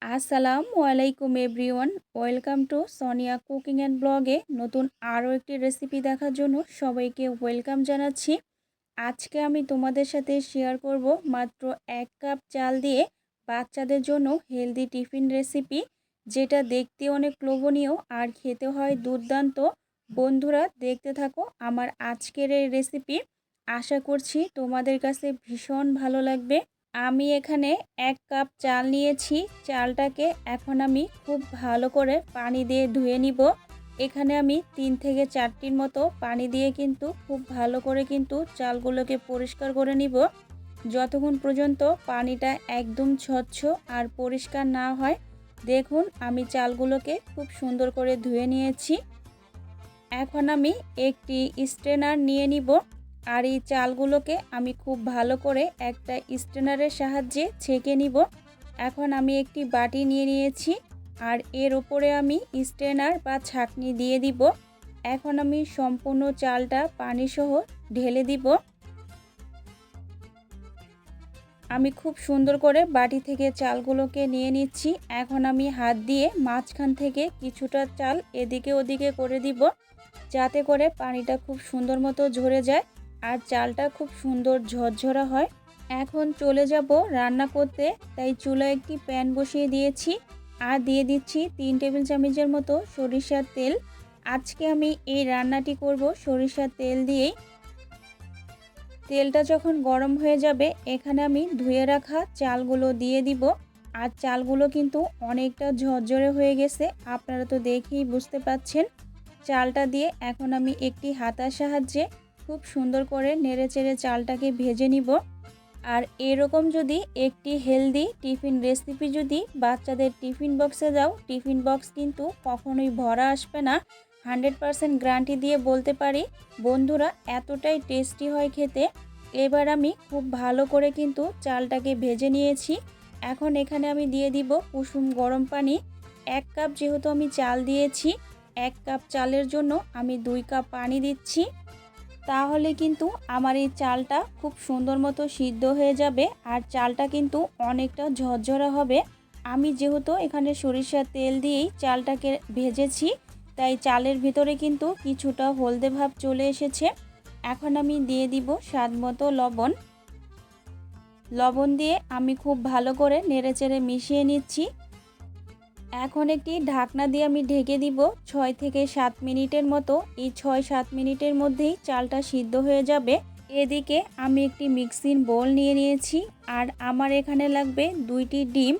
আসসালামু আলাইকুম everyone, welcome to Sonia cooking and ব্লগে নতুন আরও একটি রেসিপি দেখার জন্য সবাইকে ওয়েলকাম জানাচ্ছি। আজকে আমি তোমাদের সাথে শেয়ার করব মাত্র 1 কাপ চাল দিয়ে বাচ্চাদের জন্য হেলদি টিফিন রেসিপি, যেটা দেখতে অনেক লোভনীয় আর খেতে হয় দুর্দান্ত। বন্ধুরা, দেখতে থাকো আমার আজকের এই রেসিপি। আশা করছি তোমাদের কাছে ভীষণ ভালো লাগবে। আমি এখানে 1 কাপ চাল নিয়েছি। চালটাকে এখন আমি খুব ভালো করে পানি দিয়ে ধুয়ে নিব। এখানে আমি 3 থেকে 4টির মতো পানি দিয়ে কিন্তু খুব ভালো করে কিন্তু চালগুলোকে পরিষ্কার করে নিব। যতক্ষণ পর্যন্ত পানিটা একদম স্বচ্ছ আর পরিষ্কার না হয়, দেখুন আমি চালগুলোকে খুব সুন্দর করে ধুয়ে নিয়েছি। এখন আমি একটি স্ট্রেনার নিয়ে নিব, আর এই চালগুলোকে আমি খুব ভালো করে একটা স্ট্রেনারের সাহায্যে ছেঁকে নিব। এখন আমি একটি বাটি নিয়ে নিয়েছি, আর এর উপরে আমি স্ট্রেনার বা ছাঁকনি দিয়ে দিব। এখন আমি সম্পূর্ণ চালটা পানিসহ ঢেলে দিব। আমি খুব সুন্দর করে বাটি থেকে চালগুলোকে নিয়ে নিচ্ছি। এখন আমি হাত দিয়ে মাঝখান থেকে কিছুটা চাল এদিকে ওদিকে করে দিব, যাতে করে পানিটা খুব সুন্দর মতো ঝরে যায় আর চালটা খুব সুন্দর ঝরঝরা হয়। এখন চলে যাব রান্না করতে, তাই চুলায় একটি প্যান বসিয়ে দিয়েছি আর দিয়ে দিচ্ছি 3 টেবিল চামচের মতো সরিষার তেল। আজকে আমি এই রান্নাটি করব সরিষার তেল দিয়েই। তেলটা যখন গরম হয়ে যাবে, এখানে আমি ধুয়ে রাখা চালগুলো দিয়ে দিব। আর চালগুলো কিন্তু অনেকটা ঝরঝরে হয়ে গেছে, আপনারা তো দেখেই বুঝতে পাচ্ছেন। চালটা দিয়ে এখন আমি একটি হাতার সাহায্যে খুব সুন্দর করে নেড়েচেড়ে চালটাকে ভেজে নিব। আর এরকম যদি একটি হেলদি টিফিন রেসিপি যদি বাচ্চাদের টিফিন বক্সে দাও, টিফিন বক্স কিন্তু কখনোই ভরা আসবে না। 100% গ্যারান্টি দিয়ে বলতে পারি বন্ধুরা, এতটাই টেস্টি হয় খেতে। এবার আমি খুব ভালো করে কিন্তু চালটাকে ভেজে নিয়েছি। এখন এখানে আমি দিয়ে দিব কুসুম গরম পানি। 1 কাপ যেহেতু আমি চাল দিয়েছি, 1 কাপ চালের জন্য আমি 2 কাপ পানি দিচ্ছি। তাহলে কিন্তু আমার এই চালটা খুব সুন্দর মতো সিদ্ধ হয়ে যাবে, আর চালটা কিন্তু অনেকটা ঝরঝরা হবে। আমি যেহেতু এখানে সরিষার তেল দিয়েই চালটাকে ভেজেছি, তাই চালের ভিতরে কিন্তু কিছুটা হলদে ভাব চলে এসেছে। এখন আমি দিয়ে দিব স্বাদ মতো লবণ। লবণ দিয়ে আমি খুব ভালো করে নেড়েচেড়ে মিশিয়ে নিচ্ছি। এখন একটি ঢাকনা দিয়ে আমি ঢেকে দিব 6 থেকে 7 মিনিটের মতো। এই 6-7 মিনিটের মধ্যেই চালটা সিদ্ধ হয়ে যাবে। এদিকে আমি একটি মিক্সিং বোল নিয়ে নিয়েছি, আর আমার এখানে লাগবে 2টি ডিম।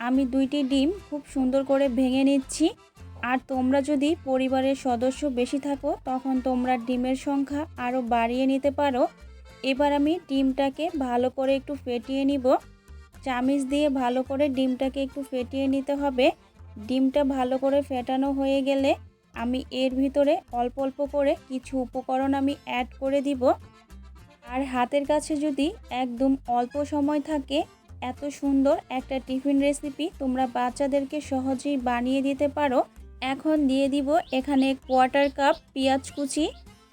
আমি 2টি ডিম খুব সুন্দর করে ভেঙে নিচ্ছি। আর তোমরা যদি পরিবারের সদস্য বেশি থাকো, তখন তোমরা ডিমের সংখ্যা আরও বাড়িয়ে নিতে পারো। এবার আমি ডিমটাকে ভালো করে একটু ফেটিয়ে নিব। চামিচ দিয়ে ভালো করে ডিমটাকে একটু ফেটিয়ে নিতে হবে। ডিমটা ভালো করে ফেটানো হয়ে গেলে আমি এর ভিতরে অল্প অল্প করে কিছু উপকরণ আমি অ্যাড করে দিব। আর হাতের কাছে যদি একদম অল্প সময় থাকে, এত সুন্দর একটা টিফিন রেসিপি তোমরা বাচ্চাদেরকে সহজেই বানিয়ে দিতে পারো। এখন দিয়ে দিব এখানে 1/4 কাপ পেঁয়াজ কুচি,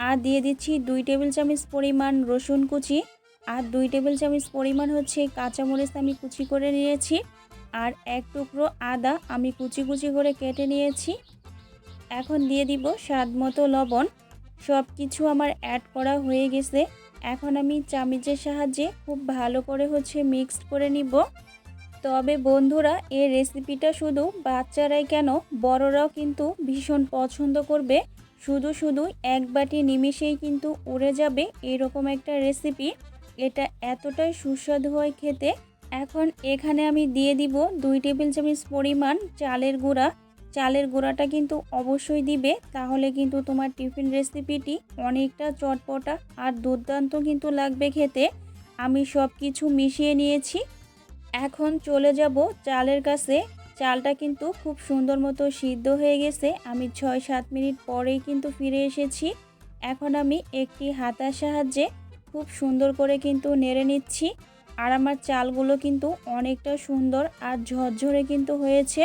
আর দিয়ে দিচ্ছি 2 টেবিল চামচ পরিমাণ রসুন কুচি, আর 2 টেবিল চামচ পরিমাণ হচ্ছে কাঁচামরিচ আমি কুচি করে নিয়েছি, আর 1 টুকরো আদা আমি কুচি কুচি করে কেটে নিয়েছি। এখন দিয়ে দিব স্বাদ মতো লবণ। সব কিছু আমার অ্যাড করা হয়ে গেছে। এখন আমি চামচের সাহায্যে খুব ভালো করে মিক্সড করে নিব। তবে বন্ধুরা, এই রেসিপিটা শুধু বাচ্চারাই কেন, বড়রাও কিন্তু ভীষণ পছন্দ করবে। শুধু শুধু এক বাটি নিমিষেই কিন্তু উড়ে যাবে এরকম একটা রেসিপি। এটা এতটাই সুস্বাদু হয় খেতে। এখন এখানে আমি দিয়ে দিব 2 টেবিল চামচ পরিমাণ চালের গুঁড়া। চালের গুঁড়াটা কিন্তু অবশ্যই দিবে, তাহলে কিন্তু তোমার টিফিন রেসিপিটি অনেকটা চটপটা আর দুর্দান্ত কিন্তু লাগবে খেতে। আমি সব কিছু মিশিয়ে নিয়েছি। এখন চলে যাব চালের কাছে। চালটা কিন্তু খুব সুন্দর মতো সিদ্ধ হয়ে গেছে। আমি 6-7 মিনিট পরেই কিন্তু ফিরে এসেছি। এখন আমি একটি হাতার সাহায্যে খুব সুন্দর করে কিন্তু নেড়ে নিচ্ছি। আর আমার চালগুলো কিন্তু অনেকটা সুন্দর আর ঝরঝরে কিন্তু হয়েছে।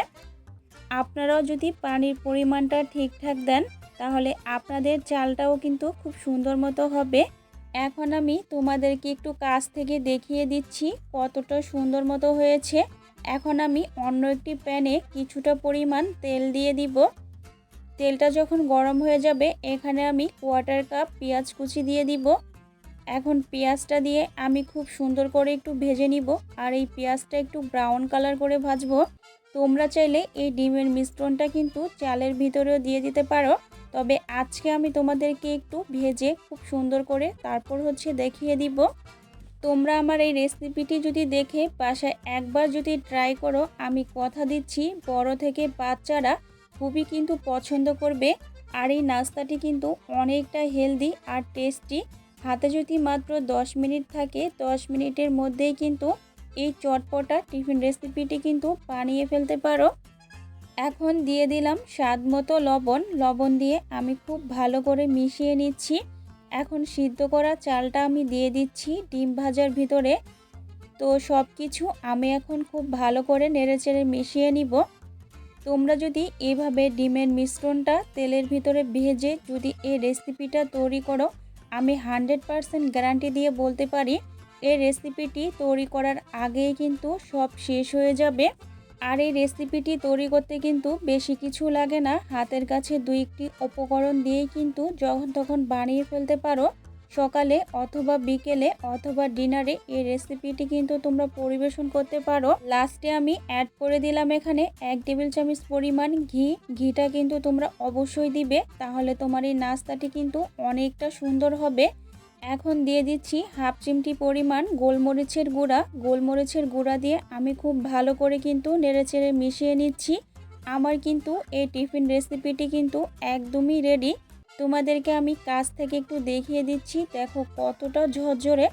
আপনারাও যদি পানির পরিমাণটা ঠিকঠাক দেন, তাহলে আপনাদের চালটাও কিন্তু খুব সুন্দর মতো হবে। এখন আমি তোমাদেরকে একটু কাছ থেকে দেখিয়ে দিচ্ছি কতটা সুন্দর মতো হয়েছে। এখন আমি অন্য একটি প্যানে কিছুটা পরিমাণ তেল দিয়ে দিব। তেলটা যখন গরম হয়ে যাবে এখানে আমি 1/4 কাপ পেঁয়াজ কুচি দিয়ে দিব। এখন পেঁয়াজটা দিয়ে আমি খুব সুন্দর করে একটু ভেজে নিব, আর এই পেঁয়াজটা একটু ব্রাউন কালার করে ভাজবো। তোমরা চাইলে এই ডিমের মিশ্রণটা কিন্তু চালের ভিতরেও দিয়ে দিতে পারো, তবে আজকে আমি তোমাদেরকে একটু ভেজে খুব সুন্দর করে তারপর দেখিয়ে দিব। তোমরা আমার এই রেসিপিটি যদি দেখে বাসায় একবার যদি ট্রাই করো, আমি কথা দিচ্ছি বড় থেকে বাচ্চারা খুবই কিন্তু পছন্দ করবে। আর এই নাস্তাটি কিন্তু অনেকটা হেলদি আর টেস্টি। হাতে যদি মাত্র 10 মিনিট থাকে, 10 মিনিটের মধ্যেই কিন্তু এই চটপটা টিফিন রেসিপিটি কিন্তু বানিয়ে ফেলতে পারো। এখন দিয়ে দিলাম স্বাদ মতো লবণ। লবণ দিয়ে আমি খুব ভালো করে মিশিয়ে নিচ্ছি। এখন সিদ্ধ করা চালটা আমি দিয়ে দিচ্ছি ডিম ভাজার ভিতরে। তো সব কিছু আমি এখন খুব ভালো করে নেড়েচেড়ে মিশিয়ে নিব। তোমরা যদি এভাবে ডিমের মিশ্রণটা তেলের ভিতরে ভেজে যদি এই রেসিপিটা তৈরি করো, আমি 100% গ্যারান্টি দিয়ে বলতে পারি এই রেসিপিটি তৈরি করার আগেই কিন্তু সব শেষ হয়ে যাবে। আর এই রেসিপিটি তৈরি করতে কিন্তু বেশি কিছু লাগে না, হাতের কাছে 2-1টি উপকরণ দিয়েই কিন্তু যখন তখন বানিয়ে ফেলতে পারো। সকালে অথবা বিকেলে অথবা ডিনারে এই রেসিপিটি কিন্তু তোমরা পরিবেশন করতে পারো। লাস্টে আমি অ্যাড করে দিলাম এখানে 1 টেবিল চামচ পরিমাণ ঘি। ঘিটা কিন্তু তোমরা অবশ্যই দিবে, তাহলে তোমার এই নাস্তাটি কিন্তু অনেকটা সুন্দর হবে। এখন দিয়ে দিচ্ছি 1/2 চিমটি পরিমাণ গোলমরিচের গুঁড়া। গোলমরিচের গুঁড়া দিয়ে আমি খুব ভালো করে কিন্তু নেড়েচেড়ে মিশিয়ে নিচ্ছি। আমার কিন্তু এই টিফিন রেসিপিটি কিন্তু একদমই রেডি। তোমাদেরকে আমি কাছ থেকে একটু দেখিয়ে দিচ্ছি, দেখো কতটা ঝরঝরে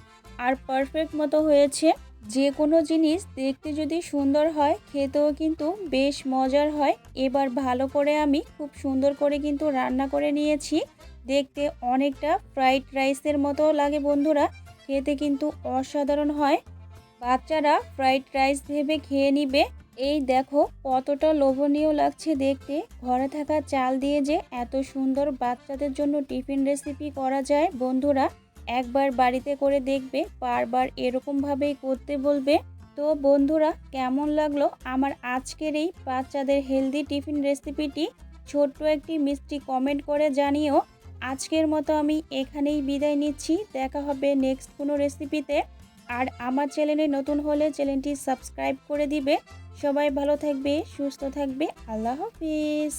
আর পারফেক্ট মতো হয়েছে। যে কোনো জিনিস দেখতে যদি সুন্দর হয়, খেতেও কিন্তু বেশ মজার হয়। এবার ভালো করে আমি খুব সুন্দর করে কিন্তু রান্না করে নিয়েছি। দেখতে অনেকটা ফ্রাইড রাইসের মতো লাগে বন্ধুরা, খেতে কিন্তু অসাধারণ হয়। বাচ্চারা ফ্রাইড রাইস ভেবে খেয়ে নিবে। এই দেখো কতটা লোভনীয় লাগছে দেখতে। ঘরে থাকা চাল দিয়ে যে এত সুন্দর বাচ্চাদের জন্য টিফিন রেসিপি করা যায় বন্ধুরা, একবার বাড়িতে করে দেখবে, বারবার এরকমভাবেই করতে বলবে। তো বন্ধুরা, কেমন লাগলো আমার আজকের এই বাচ্চাদের হেলদি টিফিন রেসিপিটি? ছোট্ট একটি মিষ্টি কমেন্ট করে জানিও। আজকের মতো আমি এখানেই বিদায় নিচ্ছি। দেখা হবে নেক্সট কোনো রেসিপিতে। আর আমার চ্যানেলে নতুন হলে চ্যানেলটি সাবস্ক্রাইব করে দিবে। সবাই ভালো থাকবে, সুস্থ থাকবে। আল্লাহ হাফিজ।